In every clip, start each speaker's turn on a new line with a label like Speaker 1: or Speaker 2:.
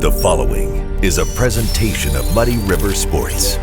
Speaker 1: The following is a presentation of Muddy River Sports.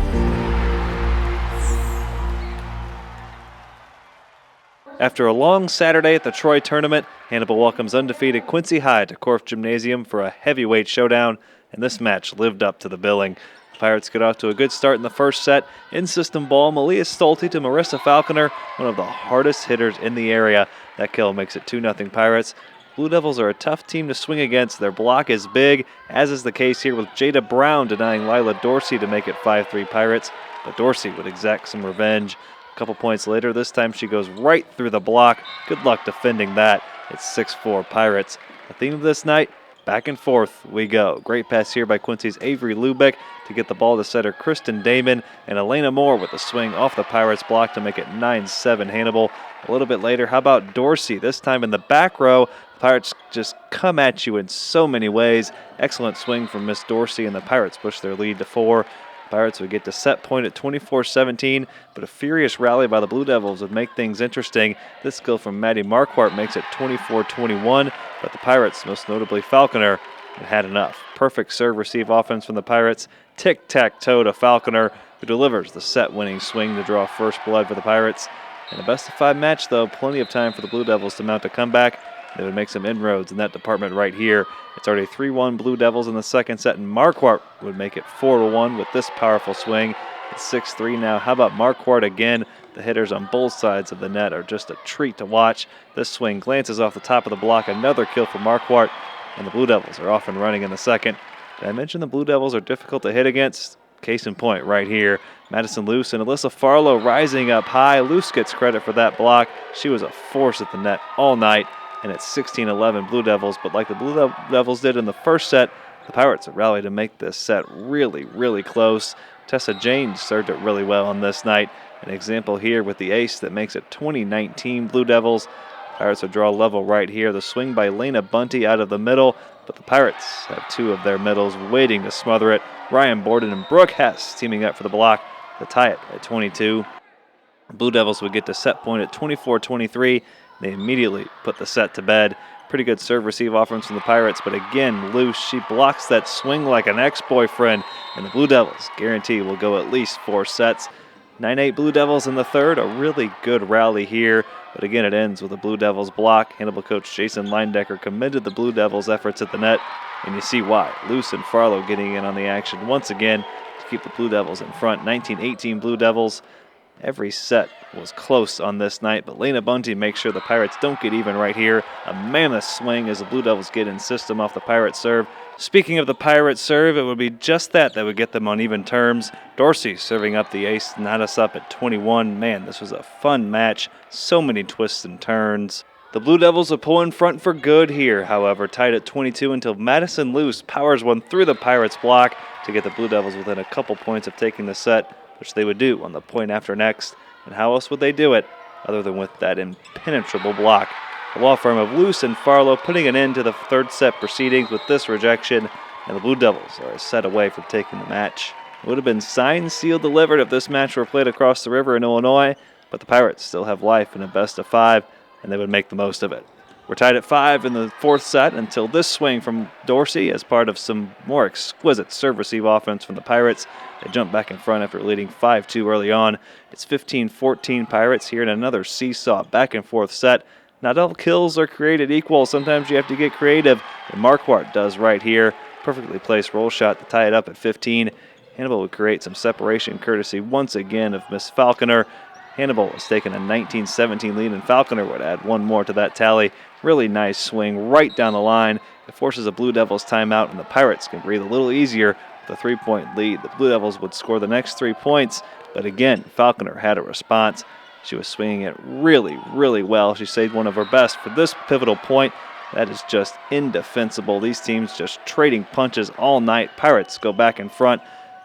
Speaker 2: After a long Saturday at the Troy tournament, Hannibal welcomes undefeated Quincy High to Korf Gymnasium for a heavyweight showdown, and this match lived up to the billing. The Pirates get off to a good start in the first set. In-system ball, Malia Stolte to Marissa Falconer, one of the hardest hitters in the area. That kill makes it 2-0 Pirates. Blue Devils are a tough team to swing against. Their block is big, as is the case here with Jada Brown denying Lila Dorsey to make it 5-3 Pirates, but Dorsey would exact some revenge. A couple points later, this time she goes right through the block. Good luck defending that. It's 6-4 Pirates. The theme of this night, back and forth we go. Great pass here by Quincy's Avery Lubeck to get the ball to setter Kristen Damon, and Elena Moore with a swing off the Pirates block to make it 9-7 Hannibal. A little bit later, how about Dorsey? This time in the back row. Pirates just come at you in so many ways. Excellent swing from Miss Dorsey, and the Pirates push their lead to 4. Pirates would get to set point at 24-17, but a furious rally by the Blue Devils would make things interesting. This skill from Maddie Marquardt makes it 24-21, but the Pirates, most notably Falconer, had enough. Perfect serve-receive offense from the Pirates. Tic-tac-toe to Falconer, who delivers the set-winning swing to draw first blood for the Pirates. In a best-of-5 match, though, plenty of time for the Blue Devils to mount a comeback. They would make some inroads in that department right here. It's already 3-1 Blue Devils in the second set, and Marquardt would make it 4-1 with this powerful swing. It's 6-3 now. How about Marquardt again? The hitters on both sides of the net are just a treat to watch. This swing glances off the top of the block. Another kill for Marquardt, and the Blue Devils are off and running in the second. Did I mention the Blue Devils are difficult to hit against? Case in point right here. Madison Luce and Alyssa Farlow rising up high. Luce gets credit for that block. She was a force at the net all night. And it's 16-11 Blue Devils, but like the Blue Devils did in the first set, the Pirates have rallied to make this set really, really close. Tessa James served it really well on this night. An example here with the ace that makes it 20-19 Blue Devils. Pirates would draw level right here. The swing by Lena Bunty out of the middle, but the Pirates have two of their middles waiting to smother it. Ryan Borden and Brooke Hess teaming up for the block to tie it at 22. Blue Devils would get to set point at 24-23. They immediately put the set to bed. Pretty good serve-receive offense from the Pirates, but again, Luce, she blocks that swing like an ex-boyfriend, and the Blue Devils guarantee will go at least 4 sets. 9-8 Blue Devils in the third, a really good rally here, but again, it ends with a Blue Devils block. Hannibal coach Jason Leindecker commended the Blue Devils' efforts at the net, and you see why. Luce and Farlow getting in on the action once again to keep the Blue Devils in front. 19-18 Blue Devils. Every set was close on this night, but Lena Bunty makes sure the Pirates don't get even right here. A mammoth swing as the Blue Devils get in system off the Pirates serve. Speaking of the Pirates serve, it would be just that would get them on even terms. Dorsey serving up the ace, knot us up at 21. Man, this was a fun match. So many twists and turns. The Blue Devils will pull in front for good here, however, tied at 22 until Madison Luce powers one through the Pirates block to get the Blue Devils within a couple points of taking the set, which they would do on the point after next. And how else would they do it other than with that impenetrable block? The law firm of Luce and Farlow putting an end to the third set proceedings with this rejection, and the Blue Devils are a set away from taking the match. It would have been signed, sealed, delivered if this match were played across the river in Illinois, but the Pirates still have life in a best-of-5, and they would make the most of it. We're tied at 5 in the fourth set until this swing from Dorsey as part of some more exquisite serve-receive offense from the Pirates. They jump back in front after leading 5-2 early on. It's 15-14 Pirates here in another seesaw back-and-forth set. Not all kills are created equal. Sometimes you have to get creative, and Marquardt does right here. Perfectly placed roll shot to tie it up at 15. Hannibal would create some separation courtesy once again of Miss Falconer. Hannibal was taking a 19-17 lead, and Falconer would add one more to that tally. Really nice swing right down the line. It forces a Blue Devils timeout, and the Pirates can breathe a little easier with a 3-point lead. The Blue Devils would score the next 3 points, but again, Falconer had a response. She was swinging it really, really well. She saved one of her best for this pivotal point. That is just indefensible. These teams just trading punches all night. Pirates go back in front.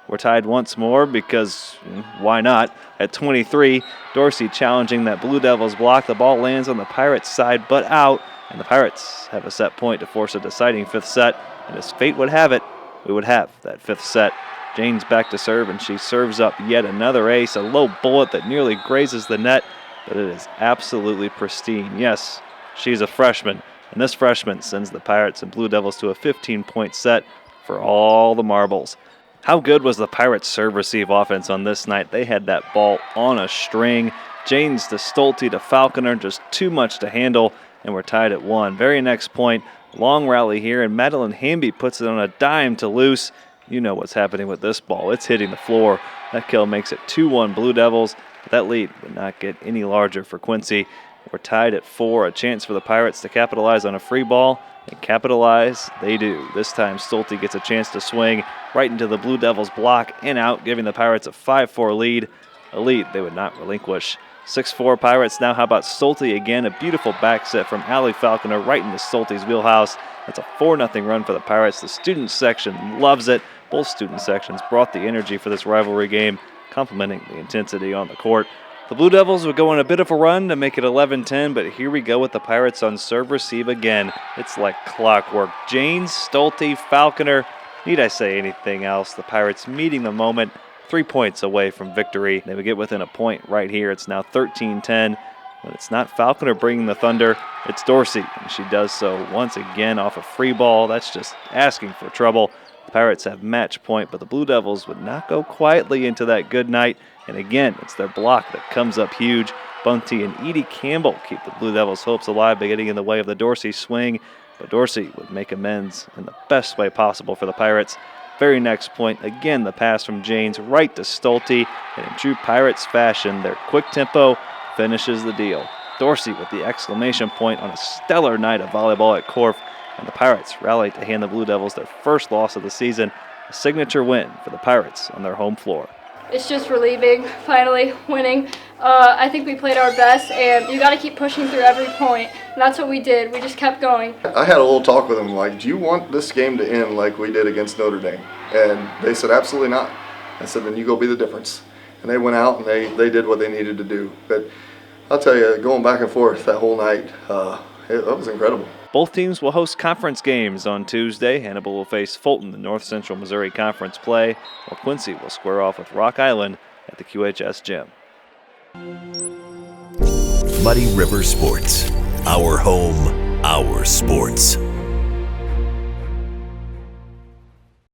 Speaker 2: We're tied once more because why not? At 23, Dorsey challenging that Blue Devils block. The ball lands on the Pirates' side but out, and the Pirates have a set point to force a deciding fifth set. And as fate would have it, we would have that fifth set. Jane's back to serve, and she serves up yet another ace, a low bullet that nearly grazes the net, but it is absolutely pristine. Yes, she's a freshman, and this freshman sends the Pirates and Blue Devils to a 15-point set. for all the marbles. How good was the Pirates' serve-receive offense on this night? They had that ball on a string. Janes to Stolte to Falconer, just too much to handle, and we're tied at 1. Very next point, long rally here, and Madeline Hamby puts it on a dime to Luce. You know what's happening with this ball. It's hitting the floor. That kill makes it 2-1 Blue Devils, but that lead would not get any larger for Quincy. We're tied at 4, a chance for the Pirates to capitalize on a free ball, and capitalize they do. This time Stolte gets a chance to swing right into the Blue Devils block and out, giving the Pirates a 5-4 lead, a lead they would not relinquish. 6-4 Pirates now. How about Stolte again? A beautiful back set from Allie Falconer right into Stolte's wheelhouse. That's a 4-0 run for the Pirates. The student section loves it. Both student sections brought the energy for this rivalry game, complementing the intensity on the court. The Blue Devils would go on a bit of a run to make it 11-10, but here we go with the Pirates on serve-receive again. It's like clockwork. Janes, Stolte, Falconer. Need I say anything else? The Pirates meeting the moment, 3 points away from victory. They would get within a point right here. It's now 13-10. When it's not Falconer bringing the thunder, it's Dorsey, and she does so once again off a free ball. That's just asking for trouble. The Pirates have match point, but the Blue Devils would not go quietly into that good night. And again, it's their block that comes up huge. Bunty and Edie Campbell keep the Blue Devils' hopes alive by getting in the way of the Dorsey swing, but Dorsey would make amends in the best way possible for the Pirates. Very next point, again the pass from Janes right to Stolte, and in true Pirates fashion, their quick tempo finishes the deal. Dorsey with the exclamation point on a stellar night of volleyball at Korf, and the Pirates rallied to hand the Blue Devils their first loss of the season, a signature win for the Pirates on their home floor.
Speaker 3: It's just relieving, finally winning. I think we played our best, and you got to keep pushing through every point. And that's what we did. We just kept going.
Speaker 4: I had a little talk with them, like, do you want this game to end like we did against Notre Dame? And they said, absolutely not. I said, then you go be the difference. And they went out and they did what they needed to do. But I'll tell you, going back and forth that whole night, it was incredible.
Speaker 2: Both teams will host conference games on Tuesday. Hannibal will face Fulton in North Central Missouri Conference play, while Quincy will square off with Rock Island at the QHS Gym.
Speaker 1: Muddy River Sports. Our home, our sports.